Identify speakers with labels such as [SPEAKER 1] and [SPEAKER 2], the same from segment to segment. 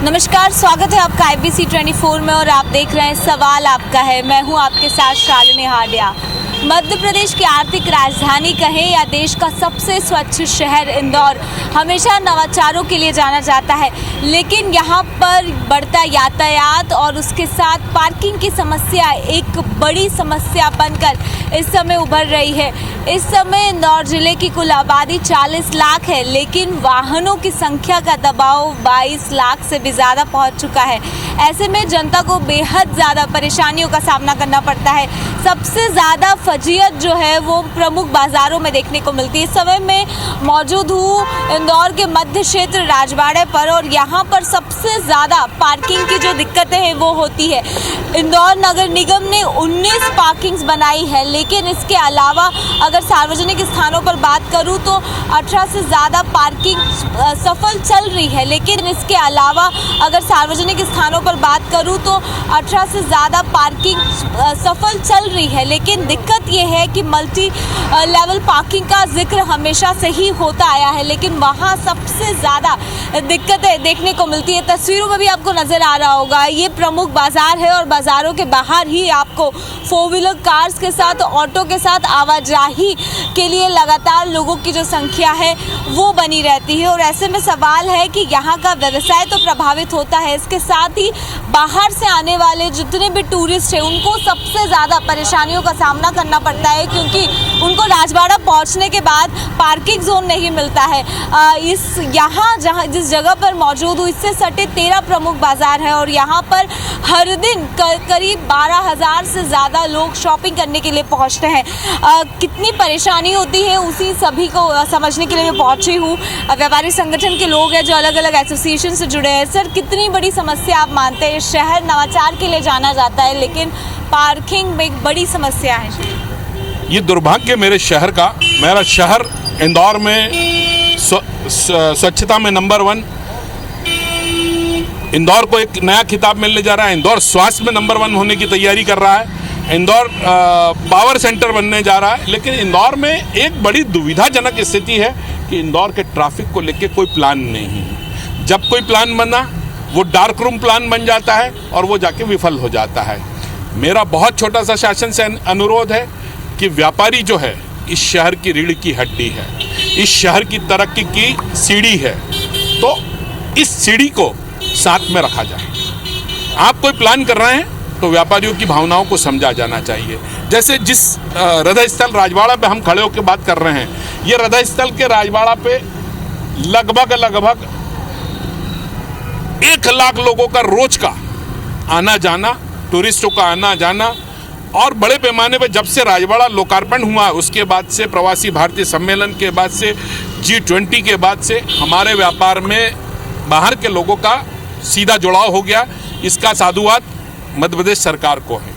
[SPEAKER 1] नमस्कार, स्वागत है आपका IBC 24 में और आप देख रहे हैं सवाल आपका है। मैं हूं आपके साथ शालिनी हाडिया। मध्य प्रदेश की आर्थिक राजधानी कहें या देश का सबसे स्वच्छ शहर इंदौर हमेशा नवाचारों के लिए जाना जाता है, लेकिन यहाँ पर बढ़ता यातायात और उसके साथ पार्किंग की समस्या एक बड़ी समस्या बनकर इस समय उभर रही है। इस समय इंदौर जिले की कुल आबादी 40 लाख है, लेकिन वाहनों की संख्या का दबाव 22 लाख से भी ज़्यादा पहुँच चुका है। ऐसे में जनता को बेहद ज़्यादा परेशानियों का सामना करना पड़ता है। सबसे ज़्यादा फजीयत जो है वो प्रमुख बाज़ारों में देखने को मिलती है। इस समय में मौजूद हूँ इंदौर के मध्य क्षेत्र राजवाड़े पर और यहाँ पर सबसे ज़्यादा पार्किंग की जो दिक्कतें हैं वो होती है। इंदौर नगर निगम ने 19 पार्किंग्स बनाई है, लेकिन इसके अलावा अगर सार्वजनिक स्थानों पर बात करूँ तो 18 से ज़्यादा पार्किंग सफल चल रही है। लेकिन इसके अलावा अगर सार्वजनिक स्थानों पर बात करूँ तो 18 से ज़्यादा पार्किंग सफल चल रही है, लेकिन दिक्कत ये है कि मल्टी लेवल पार्किंग का जिक्र हमेशा से ही होता आया है, लेकिन वहाँ सबसे ज़्यादा दिक्कतें देखने को मिलती है। तस्वीरों में भी आपको नज़र आ रहा होगा, ये प्रमुख बाज़ार है और बाज़ारों के बाहर ही आपको 4 व्हीलर कार्स के साथ ऑटो के साथ आवाजाही के लिए लगातार लोगों की जो संख्या है वो बनी रहती है। और ऐसे में सवाल है कि यहाँ का व्यवसाय तो प्रभावित होता है, इसके साथ ही बाहर से आने वाले जितने भी टूरिस्ट हैं उनको सबसे ज़्यादा परेशानियों का सामना करना पड़ता है, क्योंकि उनको राजवाड़ा पहुँचने के बाद पार्किंग जोन नहीं मिलता है। जिस जगह पर मौजूद हूँ इससे सटे 13 प्रमुख बाज़ार हैं और यहाँ पर हर दिन करीब 12,000 से ज़्यादा लोग शॉपिंग करने के लिए पहुँचते हैं। कितनी परेशानी होती है उसी सभी को समझने के लिए मैं पहुँची हूँ। व्यापारी संगठन के लोग हैं जो अलग अलग एसोसिएशन से जुड़े हैं। सर, कितनी बड़ी समस्या आप मानते हैं? शहर नवाचार के लिए जाना जाता है, लेकिन पार्किंग में एक बड़ी समस्या है।
[SPEAKER 2] ये दुर्भाग्य मेरे शहर का। मेरा शहर इंदौर में स्वच्छता में नंबर 1। इंदौर को एक नया खिताब मिलने जा रहा है। इंदौर स्वास्थ्य में नंबर 1 होने की तैयारी कर रहा है। इंदौर पावर सेंटर बनने जा रहा है। लेकिन इंदौर में एक बड़ी दुविधाजनक स्थिति है कि इंदौर के ट्रैफिक को लेकर कोई प्लान नहीं है। जब कोई प्लान बना वो डार्क रूम प्लान बन जाता है और वो जाके विफल हो जाता है। मेरा बहुत छोटा सा शासन से अनुरोध है कि व्यापारी जो है इस शहर की रीढ़ की हड्डी है, इस शहर की तरक्की की सीढ़ी है, तो इस सीढ़ी को साथ में रखा जाए। आप कोई प्लान कर रहे हैं तो व्यापारियों की भावनाओं को समझा जाना चाहिए। जैसे जिस हृदय स्थल राजवाड़ा पे हम खड़े होकर बात कर रहे हैं, ये हृदय स्थल के राजवाड़ा पे लगभग 1 लाख लोगों का रोज का आना जाना, टूरिस्टों का आना जाना, और बड़े पैमाने पर जब से राजवाड़ा लोकार्पण हुआ उसके बाद से, प्रवासी भारतीय सम्मेलन के बाद से, G20 के बाद से हमारे व्यापार में बाहर के लोगों का सीधा जुड़ाव हो गया। इसका साधुवाद मध्य प्रदेश सरकार को है।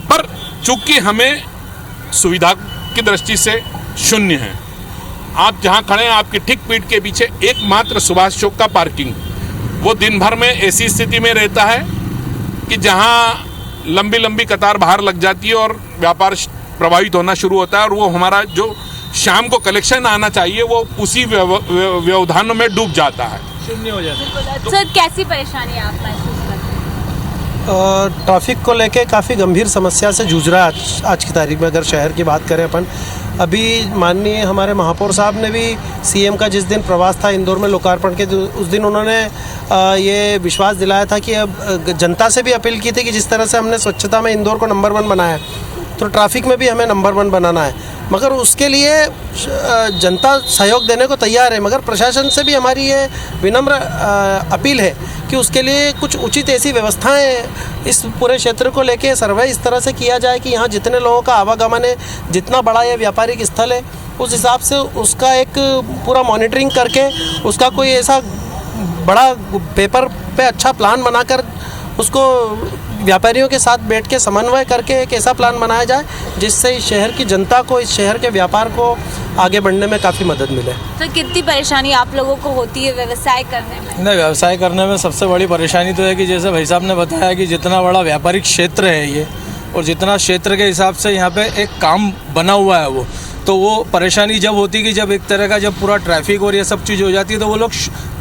[SPEAKER 2] पर चूंकि हमें सुविधा की दृष्टि से शून्य है। आप जहां खड़े हैं आपकी ठीक पीठ के पीछे एकमात्र सुभाष चौक का पार्किंग, वो दिन भर में ऐसी स्थिति में रहता है कि जहां लंबी लंबी कतार बाहर लग जाती है और व्यापार प्रभावित होना शुरू होता है, और वो हमारा जो शाम को कलेक्शन आना चाहिए वो उसी व्यवधानों में डूब जाता है, शून्य हो जाता है।
[SPEAKER 1] सर, कैसी परेशानी आप महसूस करते हैं?
[SPEAKER 3] ट्रैफिक को लेके काफ़ी गंभीर समस्या से जूझ रहा है आज की तारीख में। अगर शहर की बात करें अपन, अभी माननीय हमारे महापौर साहब ने भी CM का जिस दिन प्रवास था इंदौर में लोकार्पण के, उस दिन उन्होंने ये विश्वास दिलाया था कि अब जनता से भी अपील की थी कि जिस तरह से हमने स्वच्छता में इंदौर को नंबर 1 बनाया तो ट्रैफिक में भी हमें नंबर 1 बनाना है। मगर उसके लिए जनता सहयोग देने को तैयार है, मगर प्रशासन से भी हमारी ये विनम्र अपील है कि उसके लिए कुछ उचित ऐसी व्यवस्थाएं इस पूरे क्षेत्र को लेके सर्वे इस तरह से किया जाए कि यहाँ जितने लोगों का आवागमन है, जितना बड़ा ये व्यापारिक स्थल है, उस हिसाब से उसका एक पूरा मॉनिटरिंग करके उसका कोई ऐसा बड़ा पेपर पे अच्छा प्लान बनाकर उसको व्यापारियों के साथ बैठ के समन्वय करके एक ऐसा प्लान बनाया जाए जिससे इस शहर की जनता को, इस शहर के व्यापार को आगे बढ़ने में काफ़ी मदद मिले।
[SPEAKER 1] तो कितनी परेशानी आप लोगों को होती है व्यवसाय करने में?
[SPEAKER 4] नहीं, व्यवसाय करने में सबसे बड़ी परेशानी तो है कि जैसे भाई साहब ने बताया कि जितना बड़ा व्यापारिक क्षेत्र है ये, और जितना क्षेत्र के हिसाब से यहाँ पे एक काम बना हुआ है वो परेशानी जब होती है कि जब एक तरह का जब पूरा ट्रैफिक और ये सब चीज़ हो जाती है तो वो लोग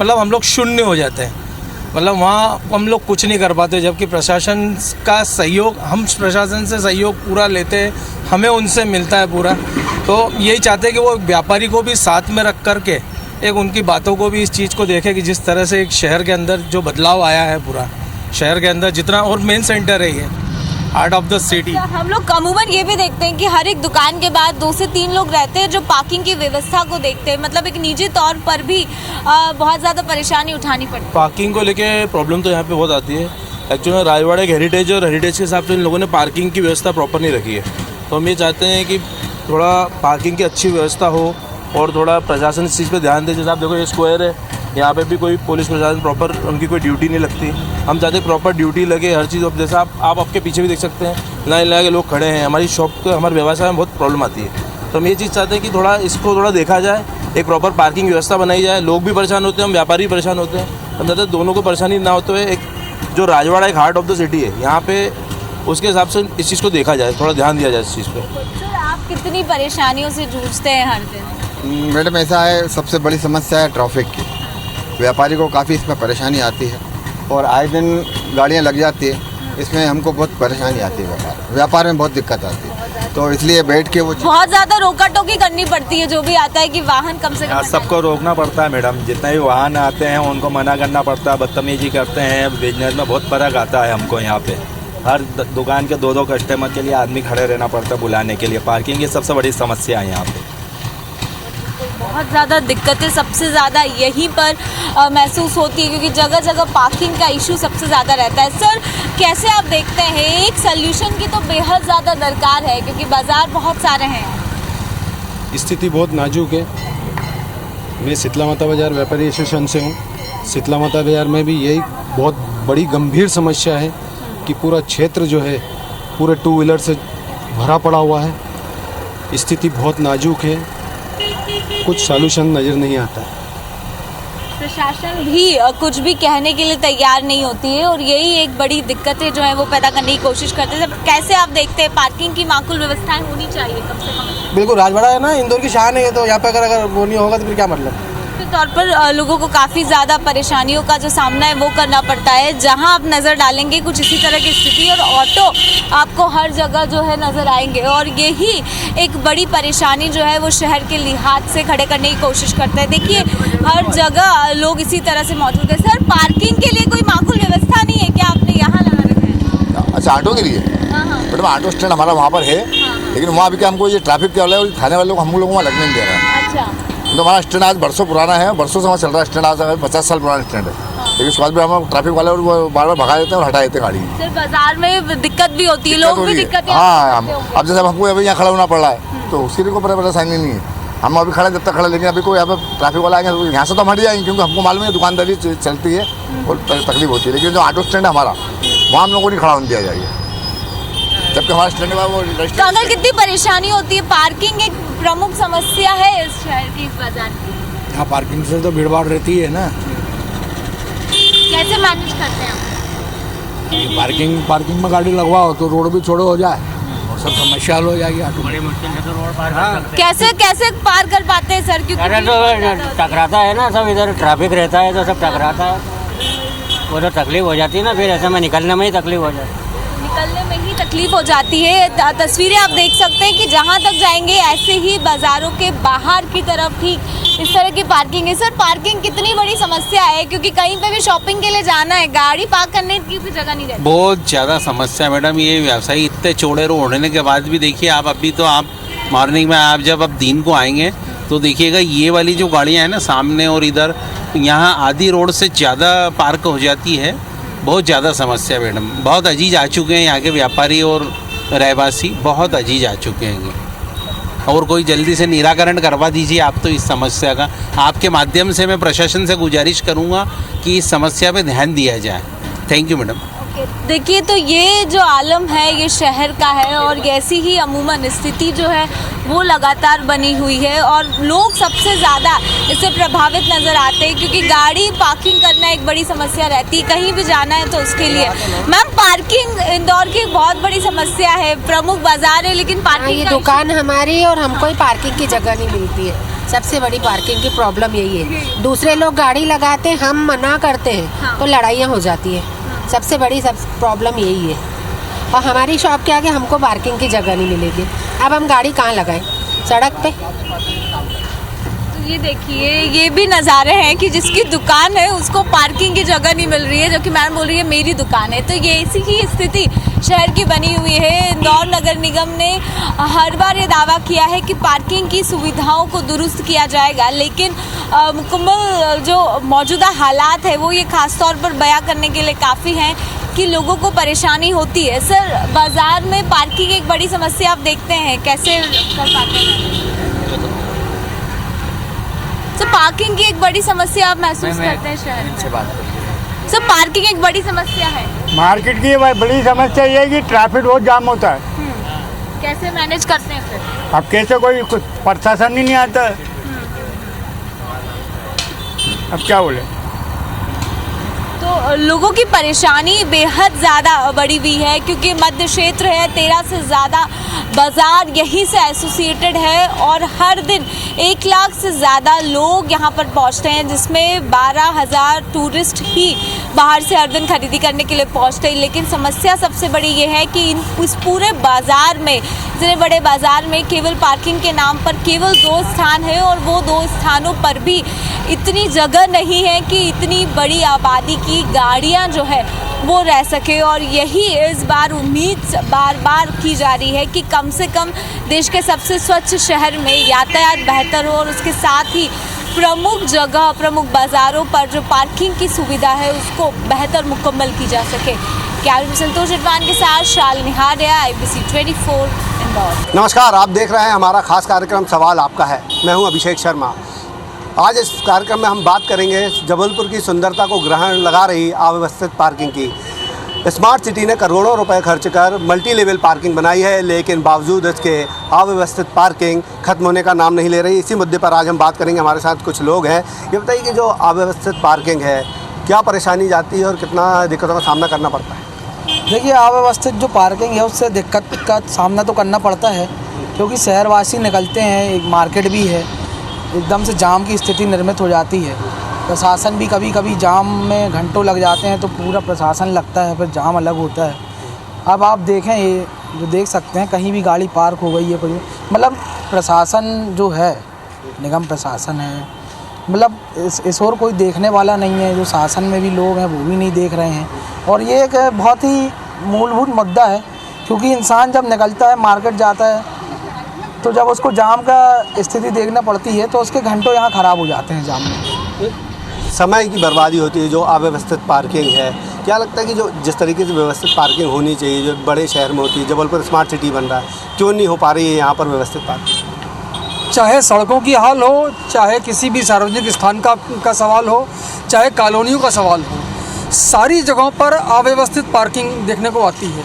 [SPEAKER 4] मतलब हम लोग शून्य हो जाते हैं। मतलब वहाँ हम लोग कुछ नहीं कर पाते, जबकि प्रशासन का सहयोग, हम प्रशासन से सहयोग पूरा लेते हैं, हमें उनसे मिलता है पूरा। तो यही चाहते हैं कि वो व्यापारी को भी साथ में रख कर के एक उनकी बातों को भी, इस चीज़ को देखें कि जिस तरह से एक शहर के अंदर जो बदलाव आया है पूरा शहर के अंदर जितना, और मेन सेंटर है ये हार्ट ऑफ द सिटी।
[SPEAKER 1] हम लोग अमूमन ये भी देखते हैं कि हर एक दुकान के बाद 2 से 3 लोग रहते हैं जो पार्किंग की व्यवस्था को देखते हैं, मतलब एक निजी तौर पर भी बहुत ज़्यादा परेशानी उठानी पड़ती है।
[SPEAKER 5] पार्किंग को लेके प्रॉब्लम तो यहाँ पे बहुत आती है। एक्चुअली राजवाड़ा एक हेरिटेज है और हेरिटेज के हिसाब से इन लोगों ने पार्किंग की व्यवस्था प्रॉपर नहीं रखी है। तो हम ये चाहते हैं कि थोड़ा पार्किंग की अच्छी व्यवस्था हो और थोड़ा प्रशासन इस चीज़ पे ध्यान दे। जैसे आप देखो ये स्क्वायर है, यहाँ पे भी कोई पुलिस प्रशासन प्रॉपर उनकी कोई ड्यूटी नहीं लगती। हम चाहते हैं प्रॉपर ड्यूटी लगे हर चीज़। अब जैसा आप आपके पीछे भी देख सकते हैं, लाइन लगा के लोग खड़े हैं। हमारी शॉप को, हमारे व्यवसाय में बहुत प्रॉब्लम आती है। तो हम ये चीज़ चाहते हैं कि थोड़ा इसको थोड़ा देखा जाए, एक प्रॉपर पार्किंग व्यवस्था बनाई जाए। लोग भी परेशान होते हैं, हम व्यापारी भी परेशान होते हैं। हम चाहते हैं दोनों को परेशानी ना होते हुए, एक जो राजवाड़ा एक हार्ट ऑफ द सिटी है यहाँ पे, उसके हिसाब से इस चीज़ को देखा जाए, थोड़ा ध्यान दिया जाए इस चीज़ पर।
[SPEAKER 1] सर, आप कितनी परेशानियों से जूझते हैं हर दिन?
[SPEAKER 6] मैडम ऐसा है, सबसे बड़ी समस्या है ट्रैफिक की। व्यापारी को काफ़ी इसमें परेशानी आती है और आए दिन गाड़ियाँ लग जाती है, इसमें हमको बहुत परेशानी आती है। व्यापार में बहुत दिक्कत आती है, तो इसलिए बैठ के वो
[SPEAKER 1] बहुत ज़्यादा रोका टोकी करनी पड़ती है। जो भी आता है कि वाहन कम से कम
[SPEAKER 7] सबको रोकना पड़ता है मैडम। जितने भी वाहन आते हैं उनको मना करना पड़ता है, बदतमीजी करते हैं। बिजनेस में बहुत फर्क आता है हमको। यहाँ पे हर दुकान के 2-2 कस्टमर के लिए आदमी खड़े रहना पड़ता है बुलाने के लिए। पार्किंग की सबसे बड़ी समस्या है यहाँ पे।
[SPEAKER 1] बहुत ज़्यादा दिक्कतें सबसे ज़्यादा यहीं पर महसूस होती है, क्योंकि जगह जगह पार्किंग का इशू सबसे ज़्यादा रहता है। सर, कैसे आप देखते हैं, एक सल्यूशन की तो बेहद ज़्यादा दरकार है, क्योंकि बाज़ार बहुत सारे हैं।
[SPEAKER 8] स्थिति बहुत नाजुक है। मैं शीतला माता बाज़ार व्यापारी एसोसिएशन से हूँ। शीतला माता बाज़ार में भी यही बहुत बड़ी गंभीर समस्या है कि पूरा क्षेत्र जो है पूरे 2 व्हीलर से भरा पड़ा हुआ है। स्थिति बहुत नाजुक है, कुछ सॉल्यूशन नज़र नहीं आता है।
[SPEAKER 1] प्रशासन भी कुछ भी कहने के लिए तैयार नहीं होती है और यही एक बड़ी दिक्कतें जो है वो पैदा करने की कोशिश करते हैं। कैसे आप देखते हैं, पार्किंग की माकूल व्यवस्थाएं होनी चाहिए कम से कम?
[SPEAKER 3] बिल्कुल, राजवाड़ा है ना, इंदौर की शान है, तो यहाँ पे अगर वो नहीं होगा तो फिर क्या मतलब।
[SPEAKER 1] के तौर पर लोगों को काफ़ी ज़्यादा परेशानियों का जो सामना है वो करना पड़ता है। जहां आप नज़र डालेंगे कुछ इसी तरह की स्थिति, और ऑटो आपको हर जगह जो है नज़र आएंगे, और यही एक बड़ी परेशानी जो है वो शहर के लिहाज से खड़े करने की कोशिश करते हैं। देखिए, हर जगह लोग इसी तरह से मौजूद है। सर, पार्किंग के लिए कोई माकूल व्यवस्था नहीं है क्या आपने यहाँ लगा रखा है?
[SPEAKER 6] अच्छा, ऑटो के लिए मैडम ऑटो स्टैंड हमारा वहाँ पर है, लेकिन वहाँ भी क्या हमको ये ट्रैफिक क्या है, थाने वाले लोग हम लोगों को वहाँ लगने नहीं दे रहे हैं।
[SPEAKER 1] अच्छा,
[SPEAKER 6] तो हमारा स्टैंड आज बरसों पुराना है, बरसों से वहाँ चल रहा है स्टैंड, आज 50 साल पुराना स्टैंड है। लेकिन उसके बाद भी हम ट्रैफिक वाले वो बार बार भगा देते हैं और हटा देते हैं गाड़ी।
[SPEAKER 1] सर, बाजार में दिक्कत भी होती है, लोग भी दिक्कतें।
[SPEAKER 6] हाँ, अब जैसे हमको अभी यहाँ खड़ा होना पड़ रहा है तो उसके लिए कोई परेशानी नहीं है। हम अभी खड़े जब तक खड़े, लेकिन अभी कोई यहाँ पे ट्रैफिक वाला आएंगे तो यहाँ से तो हम हट जाएंगे, क्योंकि हमको मालूम है दुकानदारी चलती है और तकलीफ होती है। लेकिन जो ऑटो स्टैंड है हमारा, वहाँ हम लोगों को नहीं खड़ा होने दिया जाएगा, जबकि हमारा स्टैंड है वो।
[SPEAKER 1] तो अगर कितनी परेशानी होती है, पार्किंग एक प्रमुख समस्या है इस शहर की, इस बाजार की।
[SPEAKER 5] यहाँ पार्किंग से तो भीड़ भाड़ रहती है ना।
[SPEAKER 1] कैसे मैनेज करते हैं आप?
[SPEAKER 5] पार्किंग में गाड़ी लगवाओ तो रोड भी छोड़ो हो जाए और सब समस्या हल हो जाएगी। ऑटो बड़ी मुश्किल से तो रोड पार
[SPEAKER 1] कैसे पार कर पाते हैं सर? क्योंकि
[SPEAKER 9] अरे तो टकराता है ना सब, इधर ट्रैफिक रहता है तो सब टकराता है, वो तो तकलीफ हो जाती है ना, फिर ऐसे में निकलने में ही तकलीफ हो जाती है।
[SPEAKER 1] निकलने में ही तकलीफ हो जाती है। तस्वीरें आप देख सकते हैं कि जहां तक जाएंगे ऐसे ही बाजारों के बाहर की तरफ ठीक इस तरह की पार्किंग है। सर, पार्किंग कितनी बड़ी समस्या है, क्योंकि कहीं पे भी शॉपिंग के लिए जाना है, गाड़ी पार्क करने की भी जगह नहीं रहती।
[SPEAKER 10] बहुत ज़्यादा समस्या है मैडम। ये व्यवसायी इतने चौड़े रोड होने के बाद भी देखिए आप, अभी तो आप मॉर्निंग में आप जब अब दिन को आएंगे तो देखिएगा ये वाली जो गाड़ियाँ हैं ना सामने और इधर, यहाँ आधी रोड से ज़्यादा पार्क हो जाती है। बहुत ज़्यादा समस्या है मैडम। बहुत अजीज आ चुके हैं यहाँ के व्यापारी और रहवासी, बहुत अजीज आ चुके हैं, और कोई जल्दी से निराकरण करवा दीजिए आप तो इस समस्या का। आपके माध्यम से मैं प्रशासन से गुजारिश करूँगा कि इस समस्या पे ध्यान दिया जाए। Thank you madam.
[SPEAKER 1] देखिए, तो ये जो आलम है ये शहर का है, और ऐसी ही अमूमन स्थिति जो है वो लगातार बनी हुई है, और लोग सबसे ज़्यादा इससे प्रभावित नज़र आते हैं, क्योंकि गाड़ी पार्किंग करना एक बड़ी समस्या रहती है, कहीं भी जाना है तो उसके लिए। मैम, पार्किंग इंदौर की एक बहुत बड़ी समस्या है, प्रमुख बाजार है लेकिन पार्किंग
[SPEAKER 11] ये दुकान हमारी है और हमको ही पार्किंग की जगह नहीं मिलती है। सबसे बड़ी पार्किंग की प्रॉब्लम यही है। दूसरे लोग गाड़ी लगाते हैं, हम मना करते हैं तो लड़ाइयाँ हो जाती है। सबसे बड़ी प्रॉब्लम यही है। और हमारी शॉप के आगे हमको पार्किंग की जगह नहीं मिलेगी। अब हम गाड़ी कहाँ लगाएं? सड़क पे।
[SPEAKER 1] तो ये देखिए, ये भी नज़ारे हैं कि जिसकी दुकान है उसको पार्किंग की जगह नहीं मिल रही है, जो कि मैम बोल रही है मेरी दुकान है। तो ये इसी की स्थिति शहर की बनी हुई है। इंदौर नगर निगम ने हर बार ये दावा किया है कि पार्किंग की सुविधाओं को दुरुस्त किया जाएगा, लेकिन मुकम्मल जो मौजूदा हालात है वो ये ख़ास तौर पर बयां करने के लिए काफ़ी हैं कि लोगों को परेशानी होती है। सर, बाज़ार में पार्किंग एक बड़ी समस्या आप देखते हैं, कैसे कर पाते हैं? सर, पार्किंग की एक बड़ी समस्या आप महसूस करते हैं शहर में? सर, पार्किंग एक बड़ी समस्या है।
[SPEAKER 12] मार्केट की बड़ी समस्या ये है कि ट्रैफिक बहुत जाम होता है।
[SPEAKER 1] कैसे मैनेज करते हैं फिर?
[SPEAKER 12] अब कैसे कोई प्रशासन ही नहीं आता है। अब क्या बोले?
[SPEAKER 1] तो लोगों की परेशानी बेहद ज़्यादा बढ़ी हुई है, क्योंकि मध्य क्षेत्र है, 13 से ज़्यादा बाज़ार यहीं से एसोसिएटेड है और हर दिन 1 लाख से ज़्यादा लोग यहाँ पर पहुँचते हैं, जिसमें 12,000 टूरिस्ट ही बाहर से हर दिन खरीदी करने के लिए पहुँचते हैं। लेकिन समस्या सबसे बड़ी ये है कि इस पूरे बाज़ार में, इतने बड़े बाज़ार में केवल पार्किंग के नाम पर केवल 2 स्थान है और वो 2 स्थानों पर भी इतनी जगह नहीं है कि इतनी बड़ी आबादी की गाड़ियां जो है वो रह सके। और यही इस बार उम्मीद बार बार की जा रही है कि कम से कम देश के सबसे स्वच्छ शहर में यातायात बेहतर हो और उसके साथ ही प्रमुख जगह, प्रमुख बाज़ारों पर जो पार्किंग की सुविधा है उसको बेहतर मुकम्मल की जा सके। कैमरा संतोष इरफान के साथ शालिनी हाडिया, IBC 24 इंदौर।
[SPEAKER 3] नमस्कार, आप देख रहे हैं हमारा खास कार्यक्रम सवाल आपका है। मैं हूं अभिषेक शर्मा। आज इस कार्यक्रम में हम बात करेंगे जबलपुर की सुंदरता को ग्रहण लगा रही अव्यवस्थित पार्किंग की। स्मार्ट सिटी ने करोड़ों रुपए खर्च कर मल्टी लेवल पार्किंग बनाई है, लेकिन बावजूद इसके अव्यवस्थित पार्किंग खत्म होने का नाम नहीं ले रही। इसी मुद्दे पर आज हम बात करेंगे। हमारे साथ कुछ लोग हैं। ये बताइए कि जो अव्यवस्थित पार्किंग है, क्या परेशानी जाती है और कितना दिक्कतों का सामना करना पड़ता है?
[SPEAKER 4] देखिए, अव्यवस्थित जो पार्किंग है उससे दिक्कत का सामना तो करना पड़ता है, क्योंकि शहरवासी निकलते हैं, एक मार्केट भी है, एकदम से जाम की स्थिति निर्मित हो जाती है। प्रशासन भी कभी कभी जाम में घंटों लग जाते हैं, तो पूरा प्रशासन लगता है, फिर जाम अलग होता है। अब आप देखें, ये जो देख सकते हैं, कहीं भी गाड़ी पार्क हो गई है, कोई मतलब प्रशासन जो है, निगम प्रशासन है, मतलब इस और कोई देखने वाला नहीं है। जो शासन में भी लोग हैं वो भी नहीं देख रहे हैं। और ये एक बहुत ही मूलभूत मुद्दा है, क्योंकि इंसान जब निकलता है, मार्केट जाता है, तो जब उसको जाम का स्थिति देखना पड़ती है तो उसके घंटों यहाँ ख़राब हो जाते हैं जाम में।
[SPEAKER 3] समय की बर्बादी होती है जो अव्यवस्थित पार्किंग है। क्या लगता है कि जो जिस तरीके से व्यवस्थित पार्किंग होनी चाहिए, जो बड़े शहर में होती है, जबलपुर स्मार्ट सिटी बन रहा है, क्यों नहीं हो पा रही है यहाँ पर व्यवस्थित पार्किंग?
[SPEAKER 13] चाहे सड़कों की हाल हो, चाहे किसी भी सार्वजनिक स्थान का सवाल हो, चाहे कॉलोनियों का सवाल हो, सारी जगहों पर अव्यवस्थित पार्किंग देखने को आती है।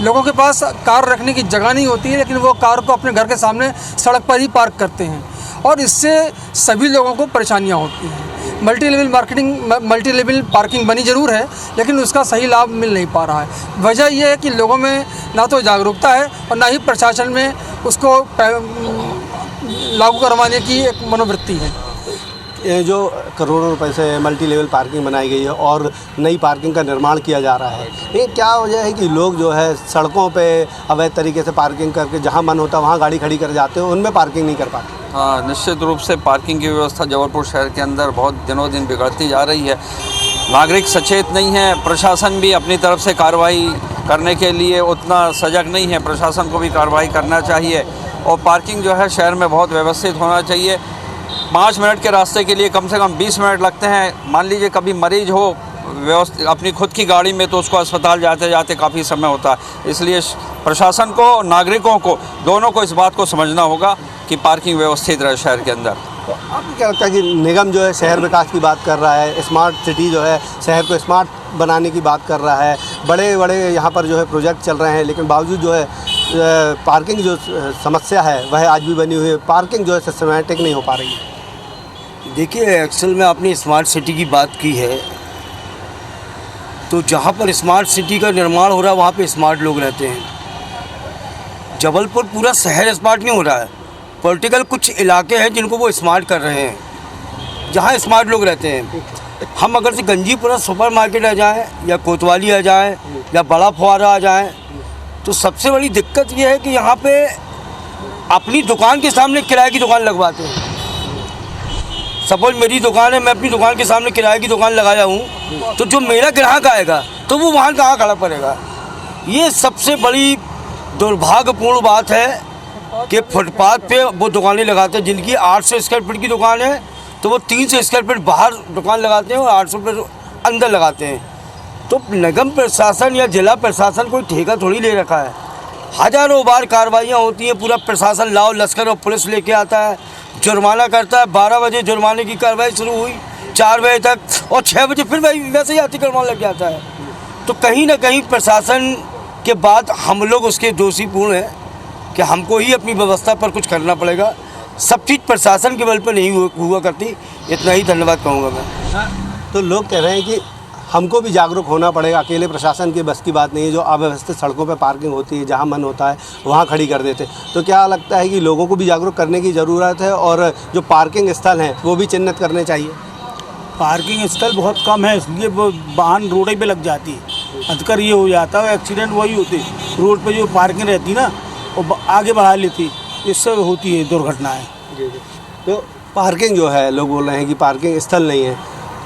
[SPEAKER 13] लोगों के पास कार रखने की जगह नहीं होती है, लेकिन वो कार को अपने घर के सामने सड़क पर ही पार्क करते हैं और इससे सभी लोगों को परेशानियां होती हैं। मल्टी लेवल पार्किंग बनी ज़रूर है, लेकिन उसका सही लाभ मिल नहीं पा रहा है। वजह यह है कि लोगों में ना तो जागरूकता है और ना ही प्रशासन में उसको लागू करवाने की एक मनोवृत्ति है।
[SPEAKER 3] ये जो करोड़ों रुपए से मल्टी लेवल पार्किंग बनाई गई है और नई पार्किंग का निर्माण किया जा रहा है, ये क्या वजह है कि लोग जो है सड़कों पे अवैध तरीके से पार्किंग करके जहां मन होता है वहां गाड़ी खड़ी कर जाते हैं, उनमें पार्किंग नहीं कर पाते?
[SPEAKER 14] हाँ, निश्चित रूप से पार्किंग की व्यवस्था जबलपुर शहर के अंदर बहुत दिनों दिन बिगड़ती जा रही है। नागरिक सचेत नहीं है, प्रशासन भी अपनी तरफ से कार्रवाई करने के लिए उतना सजग नहीं है। प्रशासन को भी कार्रवाई करना चाहिए और पार्किंग जो है शहर में बहुत व्यवस्थित होना चाहिए। 5 मिनट के रास्ते के लिए कम से कम 20 मिनट लगते हैं। मान लीजिए कभी मरीज हो व्यवस्थित अपनी खुद की गाड़ी में, तो उसको अस्पताल जाते जाते काफ़ी समय होता है। इसलिए प्रशासन को, नागरिकों को, दोनों को इस बात को समझना होगा कि पार्किंग व्यवस्थित रहे शहर के अंदर।
[SPEAKER 3] तो आपको क्या लगता है कि निगम जो है शहर विकास की बात कर रहा है, स्मार्ट सिटी जो है शहर को स्मार्ट बनाने की बात कर रहा है, बड़े बड़े यहाँ पर जो है प्रोजेक्ट चल रहे हैं, लेकिन बावजूद जो है पार्किंग जो समस्या है वह आज भी बनी हुई है, पार्किंग जो है सिस्टमैटिक नहीं हो पा रही है?
[SPEAKER 15] देखिए, एक्चुअल में आपने स्मार्ट सिटी की बात की है, तो जहाँ पर स्मार्ट सिटी का निर्माण हो रहा है वहाँ पे स्मार्ट लोग रहते हैं। जबलपुर पूरा शहर स्मार्ट नहीं हो रहा है, पॉलिटिकल कुछ इलाके हैं जिनको वो स्मार्ट कर रहे हैं, जहाँ स्मार्ट लोग रहते हैं। हम अगर से गंजीपुरा सुपर मार्केट आ जाएँ या कोतवाली आ जाएँ या बड़ा फुआरा आ जाएँ, तो सबसे बड़ी दिक्कत ये है कि यहाँ पे अपनी दुकान के सामने किराए की दुकान लगवाते हैं। सपोज मेरी दुकान है, मैं अपनी दुकान के सामने किराए की दुकान लगाया हूँ, तो जो मेरा ग्राहक आएगा तो वो वहाँ कहाँ खड़ा पड़ेगा। ये सबसे बड़ी दुर्भाग्यपूर्ण बात है कि फुटपाथ पे वो दुकानें लगाते हैं, जिनकी 800 स्क्वायर फीट की दुकान है तो वो 300 स्क्वायर फीट बाहर दुकान लगाते हैं और 800 फीट अंदर लगाते हैं। तो निगम प्रशासन या जिला प्रशासन कोई ठेका थोड़ी ले रखा है। हज़ारों बार कार्रवाइयाँ होती हैं, पूरा प्रशासन लाओ लश्कर और पुलिस लेके आता है, जुर्माना करता है। 12 बजे जुर्माने की कार्रवाई शुरू हुई, 4 बजे तक, और 6 बजे फिर वैसे ही अतिक्रमण लग जाता है। तो कहीं ना कहीं प्रशासन के बाद हम लोग उसके दोषीपूर्ण हैं कि हमको ही अपनी व्यवस्था पर कुछ करना पड़ेगा। सब चीज़ प्रशासन के बल पर नहीं हुआ करती। इतना ही धन्यवाद कहूँगा मैं।
[SPEAKER 3] तो लोग कह रहे हैं कि हमको भी जागरूक होना पड़ेगा, अकेले प्रशासन के बस की बात नहीं है। जो अव्यवस्थित सड़कों पे पार्किंग होती है, जहाँ मन होता है वहाँ खड़ी कर देते। तो क्या लगता है कि लोगों को भी जागरूक करने की ज़रूरत है और जो पार्किंग स्थल हैं वो भी चिन्हित करने चाहिए?
[SPEAKER 16] पार्किंग स्थल बहुत कम है, इसलिए वो वाहन रोड पे लग जाती है, अंतकर ये हो जाता है। एक्सीडेंट वही होते, रोड पे जो पार्किंग रहती ना वो आगे बढ़ा लेती, इससे होती है दुर्घटनाएँ।
[SPEAKER 3] तो पार्किंग जो है, लोग बोल रहे हैं कि पार्किंग स्थल नहीं है,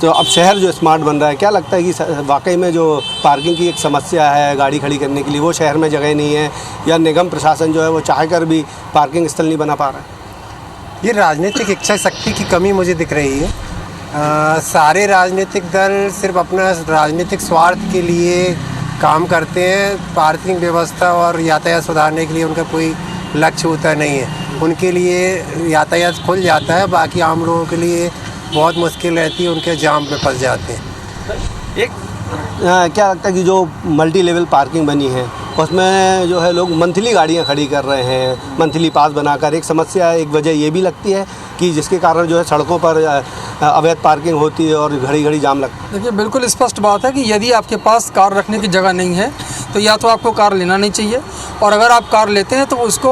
[SPEAKER 3] तो अब शहर जो स्मार्ट बन रहा है, क्या लगता है कि वाकई में जो पार्किंग की एक समस्या है गाड़ी खड़ी करने के लिए, वो शहर में जगह नहीं है, या निगम प्रशासन जो है वो चाह कर भी पार्किंग स्थल नहीं बना पा रहा है?
[SPEAKER 17] ये राजनीतिक इच्छा शक्ति की कमी मुझे दिख रही है। सारे राजनीतिक दल सिर्फ अपना राजनीतिक स्वार्थ के लिए काम करते हैं। पार्किंग व्यवस्था और यातायात सुधारने के लिए उनका कोई लक्ष्य होता नहीं है। उनके लिए यातायात खुल जाता है, बाकी आम लोगों के लिए बहुत मुश्किल रहती है, उनके जाम में फंस जाते हैं।
[SPEAKER 3] क्या लगता है कि जो मल्टी लेवल पार्किंग बनी है उसमें जो है लोग मंथली गाड़ियां खड़ी कर रहे हैं, मंथली पास बनाकर? एक समस्या, एक वजह ये भी लगती है कि जिसके कारण जो है सड़कों पर अवैध पार्किंग होती है और घड़ी घड़ी जाम लगता है।
[SPEAKER 13] देखिए, बिल्कुल स्पष्ट बात है कि यदि आपके पास कार रखने की जगह नहीं है तो या तो आपको कार लेना नहीं चाहिए, और अगर आप कार लेते हैं तो उसको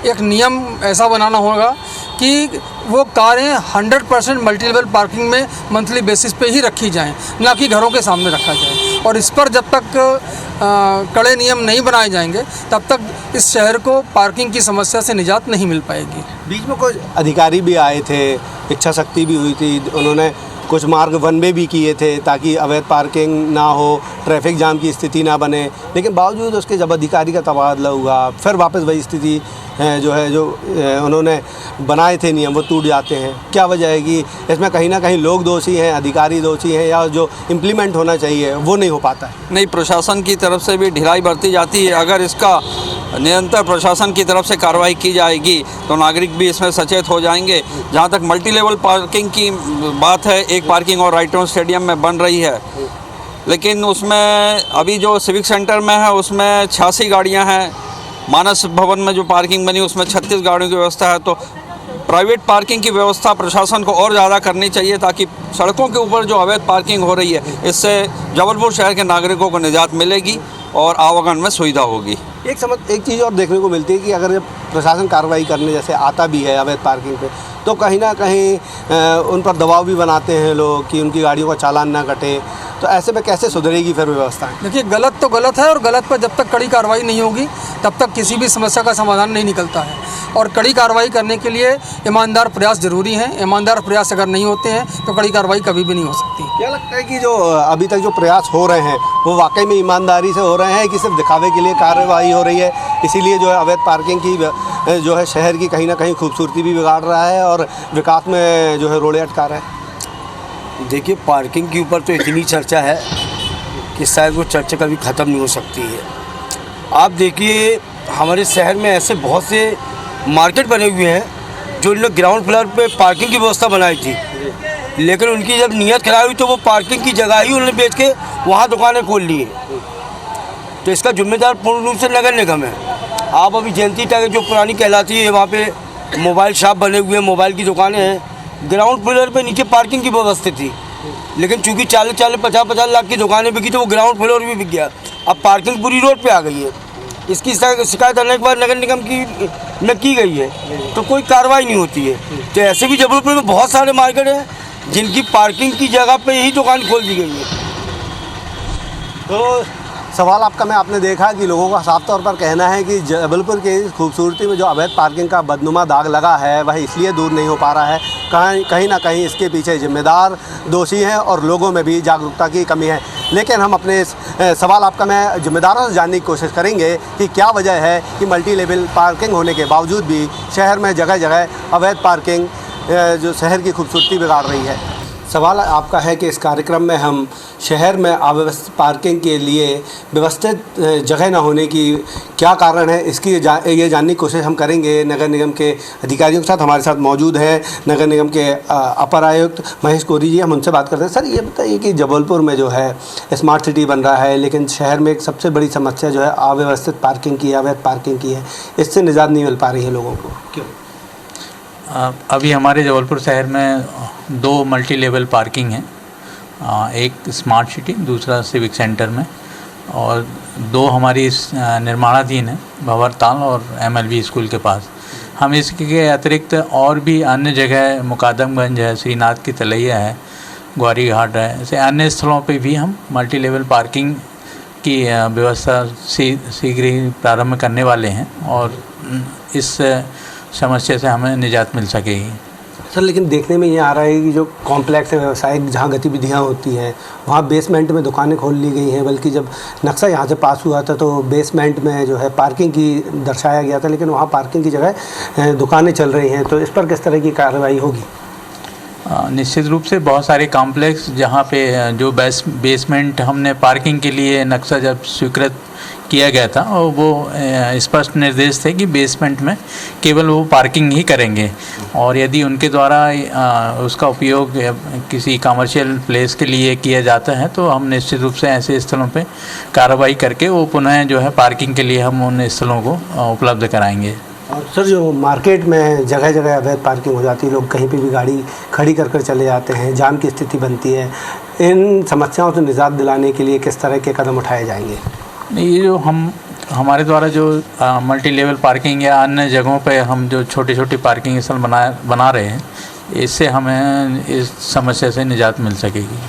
[SPEAKER 13] एक नियम ऐसा बनाना होगा कि वो कारें 100% मल्टी लेवल पार्किंग में मंथली बेसिस पे ही रखी जाएं, ना कि घरों के सामने रखा जाए। और इस पर जब तक कड़े नियम नहीं बनाए जाएंगे तब तक इस शहर को पार्किंग की समस्या से निजात नहीं मिल पाएगी।
[SPEAKER 3] बीच में कुछ अधिकारी भी आए थे, इच्छा शक्ति भी हुई थी, उन्होंने कुछ मार्ग वन वे भी किए थे ताकि अवैध पार्किंग ना हो, ट्रैफिक जाम की स्थिति ना बने, लेकिन बावजूद उसके जब अधिकारी का तबादला हुआ फिर वापस वही स्थिति जो उन्होंने बनाए थे नियम वो टूट जाते हैं। क्या वजह है कि इसमें कहीं ना कहीं लोग दोषी हैं, अधिकारी दोषी हैं, या जो इम्प्लीमेंट होना चाहिए वो नहीं हो पाता है?
[SPEAKER 14] नहीं, प्रशासन की तरफ से भी ढिलाई बरती जाती है। अगर इसका निरंतर प्रशासन की तरफ से कार्रवाई की जाएगी तो नागरिक भी इसमें सचेत हो जाएंगे। जहाँ तक मल्टी लेवल पार्किंग की बात है, एक पार्किंग और राइटों स्टेडियम में बन रही है, लेकिन उसमें अभी जो सिविक सेंटर में है उसमें 86 गाड़ियाँ हैं। मानस भवन में जो पार्किंग बनी उसमें 36 गाड़ियों की व्यवस्था है। तो प्राइवेट पार्किंग की व्यवस्था प्रशासन को और ज़्यादा करनी चाहिए ताकि सड़कों के ऊपर जो अवैध पार्किंग हो रही है इससे जबलपुर शहर के नागरिकों को निजात मिलेगी और आवागमन में सुविधा होगी।
[SPEAKER 3] एक चीज़ और देखने को मिलती है कि अगर प्रशासन कार्रवाई करने जैसे आता भी है अवैध पार्किंग पे, तो कहीं ना कहीं उन पर दबाव भी बनाते हैं लोग कि उनकी गाड़ियों का चालान ना कटे। तो ऐसे में कैसे सुधरेगी फिर व्यवस्था?
[SPEAKER 13] देखिए, गलत तो गलत है, और गलत पर जब तक कड़ी कार्रवाई नहीं होगी तब तक किसी भी समस्या का समाधान नहीं निकलता है। और कड़ी कार्रवाई करने के लिए ईमानदार प्रयास जरूरी हैं। ईमानदार प्रयास अगर नहीं होते हैं तो कड़ी कार्रवाई कभी भी नहीं हो सकती।
[SPEAKER 3] क्या लगता है कि जो अभी तक जो प्रयास हो रहे हैं वो वाकई में ईमानदारी से हो रहे हैं कि सिर्फ दिखावे के लिए कार्रवाई हो रही है, इसीलिए जो है अवैध पार्किंग की जो है शहर की कहीं ना कहीं खूबसूरती भी बिगाड़ रहा है और विकास में जो है रोड़े अटका रहा है?
[SPEAKER 15] देखिए, पार्किंग के ऊपर तो इतनी चर्चा है कि शायद वो चर्चा कभी ख़त्म नहीं हो सकती है। आप देखिए, हमारे शहर में ऐसे बहुत से मार्केट बने हुए हैं जो इन्होंने ग्राउंड फ्लोर पे पार्किंग की व्यवस्था बनाई थी, लेकिन उनकी जब नीयत खराब हुई तो वो पार्किंग की जगह ही उन्होंने बेच के वहाँ दुकानें खोल ली हैं। तो इसका जिम्मेदार पूर्ण रूप से नगर निगम है। आप अभी जयंती टाइगर जो पुरानी कहलाती है, वहाँ पे मोबाइल शॉप बने हुए हैं, मोबाइल की दुकानें हैं, ग्राउंड फ्लोर पे नीचे पार्किंग की व्यवस्था थी, लेकिन चूंकि 40-50 लाख की दुकानें बिकी तो वो ग्राउंड फ्लोर भी बिक गया। अब पार्किंग पूरी रोड पे आ गई है। इसकी शिकायत अनेक बार नगर निगम में की गई है, तो कोई कार्रवाई नहीं होती है। तो ऐसे भी जबलपुर में बहुत सारे मार्केट हैं जिनकी पार्किंग की जगह पे ही दुकान खोल दी गई है।
[SPEAKER 18] तो सवाल आपका मैं आपने देखा कि लोगों का साफ तौर पर कहना है कि जबलपुर की खूबसूरती में जो अवैध पार्किंग का बदनुमा दाग लगा है वह इसलिए दूर नहीं हो पा रहा है। कहीं ना कहीं इसके पीछे जिम्मेदार दोषी हैं और लोगों में भी जागरूकता की कमी है। लेकिन हम अपने इस सवाल आपका मैं जिम्मेदारों से जानने की कोशिश करेंगे कि क्या वजह है कि मल्टी लेवल पार्किंग होने के बावजूद भी शहर में जगह जगह अवैध पार्किंग जो शहर की खूबसूरती बिगाड़ रही है। सवाल आपका है कि इस कार्यक्रम में हम शहर में अव्यवस्थित पार्किंग के लिए व्यवस्थित जगह न होने की क्या कारण है, इसकी ये जानने की कोशिश हम करेंगे। नगर निगम के अधिकारियों के साथ हमारे साथ मौजूद है नगर निगम के अपर आयुक्त महेश कोरी जी। हम उनसे बात करते हैं। सर, ये बताइए कि जबलपुर में जो है स्मार्ट सिटी बन रहा है, लेकिन शहर में एक सबसे बड़ी समस्या जो है अव्यवस्थित पार्किंग की, अवैध पार्किंग की है। इससे निजात नहीं मिल पा रही है लोगों को, क्यों?
[SPEAKER 19] अभी हमारे जबलपुर शहर में 2 मल्टी लेवल पार्किंग हैं, एक स्मार्ट सिटी, दूसरा सिविक सेंटर में, और 2 हमारी निर्माणाधीन है, भंवरताल और MLB स्कूल के पास। हम इसके अतिरिक्त और भी अन्य जगह मुकादमगंज है, श्रीनाथ की तलैया है, ग्वारी घाट है, ऐसे अन्य स्थलों पे भी हम मल्टी लेवल पार्किंग की व्यवस्था शीघ्र ही प्रारंभ करने वाले हैं और इस समस्या से हमें निजात मिल सकेगी।
[SPEAKER 18] सर, लेकिन देखने में ये आ रहा है कि जो कॉम्प्लेक्स है, व्यवसायिक जहाँ गतिविधियाँ होती हैं, वहाँ बेसमेंट में दुकानें खोल ली गई हैं। बल्कि जब नक्शा यहाँ से पास हुआ था तो बेसमेंट में जो है पार्किंग की दर्शाया गया था, लेकिन वहाँ पार्किंग की जगह दुकानें चल रही हैं। तो इस पर किस तरह की कार्रवाई होगी?
[SPEAKER 19] निश्चित रूप से बहुत सारे कॉम्प्लेक्स जहाँ पे जो बेसमेंट हमने पार्किंग के लिए नक्शा जब स्वीकृत किया गया था और वो स्पष्ट निर्देश थे कि बेसमेंट में केवल वो पार्किंग ही करेंगे, और यदि उनके द्वारा उसका उपयोग किसी कमर्शियल प्लेस के लिए किया जाता है तो हम निश्चित रूप से ऐसे स्थलों पे कार्रवाई करके वो पुनः जो है पार्किंग के लिए हम उन स्थलों को उपलब्ध कराएंगे।
[SPEAKER 18] और सर, जो मार्केट में जगह जगह अवैध पार्किंग हो जाती है, लोग कहीं पे भी गाड़ी खड़ी कर चले जाते हैं, जाम की स्थिति बनती है, इन समस्याओं से निजात दिलाने के लिए किस तरह के कदम उठाए जाएंगे?
[SPEAKER 19] ये जो हमारे द्वारा जो मल्टी लेवल पार्किंग या अन्य जगहों पे हम जो छोटी छोटी पार्किंग स्थल बना रहे हैं, इससे हमें इस समस्या से निजात मिल सकेगी।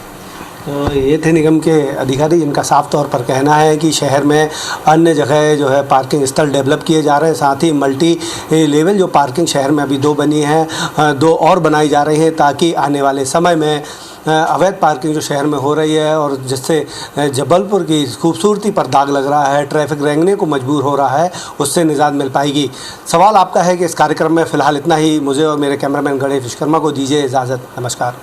[SPEAKER 18] तो ये थे निगम के अधिकारी जिनका साफ तौर पर कहना है कि शहर में अन्य जगह जो है पार्किंग स्थल डेवलप किए जा रहे हैं। साथ ही मल्टी लेवल जो पार्किंग शहर में अभी 2 बनी है, 2 और बनाई जा रही हैं, ताकि आने वाले समय में अवैध पार्किंग जो शहर में हो रही है और जिससे जबलपुर की खूबसूरती पर दाग लग रहा है, ट्रैफिक रेंगने को मजबूर हो रहा है, उससे निजात मिल पाएगी। सवाल आपका है कि इस कार्यक्रम में फ़िलहाल इतना ही। मुझे और मेरे कैमरामैन गणेश विश्वकर्मा को दीजिए इजाज़त। नमस्कार।